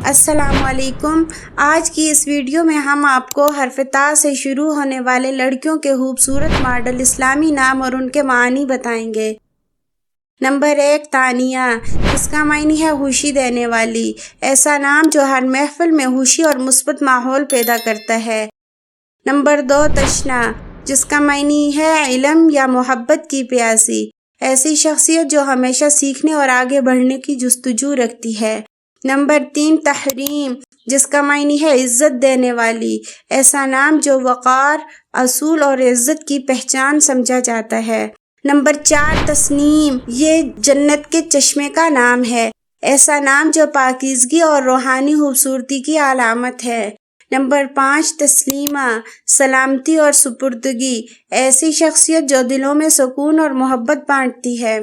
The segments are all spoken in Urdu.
السلام علیکم۔ آج کی اس ویڈیو میں ہم آپ کو حرف تا سے شروع ہونے والے لڑکیوں کے خوبصورت ماڈل اسلامی نام اور ان کے معنی بتائیں گے۔ نمبر 1 تانیہ، جس کا معنی ہے خوشی دینے والی، ایسا نام جو ہر محفل میں خوشی اور مثبت ماحول پیدا کرتا ہے۔ نمبر 2 تشنا، جس کا معنی ہے علم یا محبت کی پیاسی، ایسی شخصیت جو ہمیشہ سیکھنے اور آگے بڑھنے کی جستجو رکھتی ہے۔ نمبر 3 تحریم، جس کا معنی ہے عزت دینے والی، ایسا نام جو وقار، اصول اور عزت کی پہچان سمجھا جاتا ہے۔ نمبر 4 تسنیم، یہ جنت کے چشمے کا نام ہے، ایسا نام جو پاکیزگی اور روحانی خوبصورتی کی علامت ہے۔ نمبر 5 تسلیمہ، سلامتی اور سپردگی، ایسی شخصیت جو دلوں میں سکون اور محبت بانٹتی ہے۔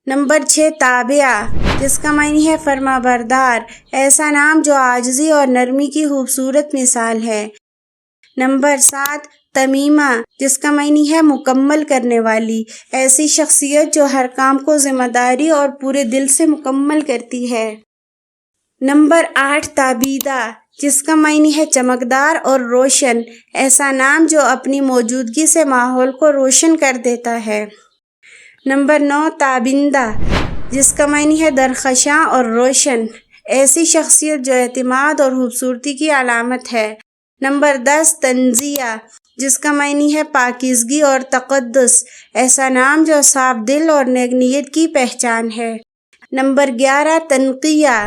نمبر 6 تابعہ، جس کا معنی ہے فرما بردار، ایسا نام جو عاجزی اور نرمی کی خوبصورت مثال ہے۔ نمبر 7 تمیمہ، جس کا معنی ہے مکمل کرنے والی، ایسی شخصیت جو ہر کام کو ذمہ داری اور پورے دل سے مکمل کرتی ہے۔ نمبر 8 تابیدہ، جس کا معنی ہے چمکدار اور روشن، ایسا نام جو اپنی موجودگی سے ماحول کو روشن کر دیتا ہے۔ نمبر 9 تابندہ، جس کا معنی ہے درخشاں اور روشن، ایسی شخصیت جو اعتماد اور خوبصورتی کی علامت ہے۔ نمبر 10 تنزیہ، جس کا معنی ہے پاکیزگی اور تقدس، ایسا نام جو صاف دل اور نیک نیت کی پہچان ہے۔ نمبر 11 تنقیہ،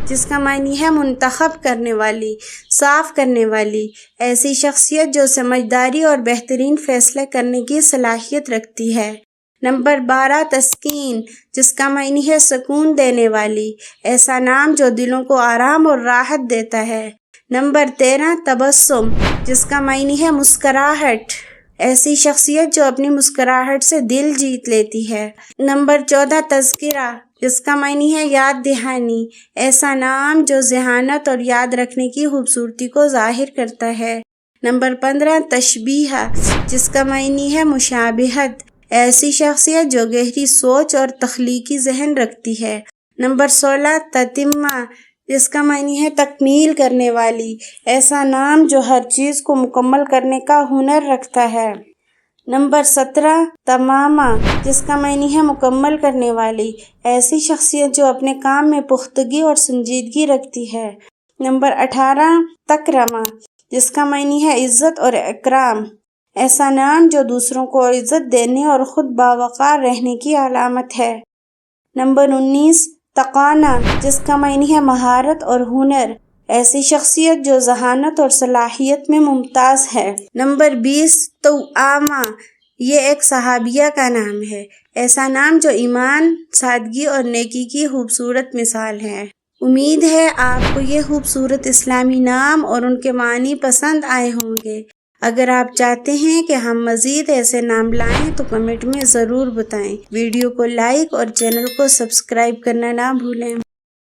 جس کا معنی ہے منتخب کرنے والی، صاف کرنے والی، ایسی شخصیت جو سمجھداری اور بہترین فیصلے کرنے کی صلاحیت رکھتی ہے۔ نمبر 12 تسکین، جس کا معنی ہے سکون دینے والی، ایسا نام جو دلوں کو آرام اور راحت دیتا ہے۔ نمبر 13 تبسم، جس کا معنی ہے مسکراہٹ، ایسی شخصیت جو اپنی مسکراہٹ سے دل جیت لیتی ہے۔ نمبر 14 تذکرہ، جس کا معنی ہے یاد دہانی، ایسا نام جو ذہانت اور یاد رکھنے کی خوبصورتی کو ظاہر کرتا ہے۔ نمبر 15 تشبیہ، جس کا معنی ہے مشابہت، ایسی شخصیت جو گہری سوچ اور تخلیقی ذہن رکھتی ہے۔ نمبر 16 تتمہ، جس کا معنی ہے تکمیل کرنے والی، ایسا نام جو ہر چیز کو مکمل کرنے کا ہنر رکھتا ہے۔ نمبر 17 تمامہ، جس کا معنی ہے مکمل کرنے والی، ایسی شخصیت جو اپنے کام میں پختگی اور سنجیدگی رکھتی ہے۔ نمبر 18 تکرمہ، جس کا معنی ہے عزت اور اکرام، ایسا نام جو دوسروں کو عزت دینے اور خود باوقار رہنے کی علامت ہے۔ نمبر 19 تقانہ، جس کا معنی ہے مہارت اور ہنر، ایسی شخصیت جو ذہانت اور صلاحیت میں ممتاز ہے۔ نمبر 20 توامہ، یہ ایک صحابیہ کا نام ہے، ایسا نام جو ایمان، سادگی اور نیکی کی خوبصورت مثال ہے۔ امید ہے آپ کو یہ خوبصورت اسلامی نام اور ان کے معنی پسند آئے ہوں گے۔ اگر آپ چاہتے ہیں کہ ہم مزید ایسے نام لائیں تو کمنٹ میں ضرور بتائیں۔ ویڈیو کو لائک اور چینل کو سبسکرائب کرنا نہ بھولیں۔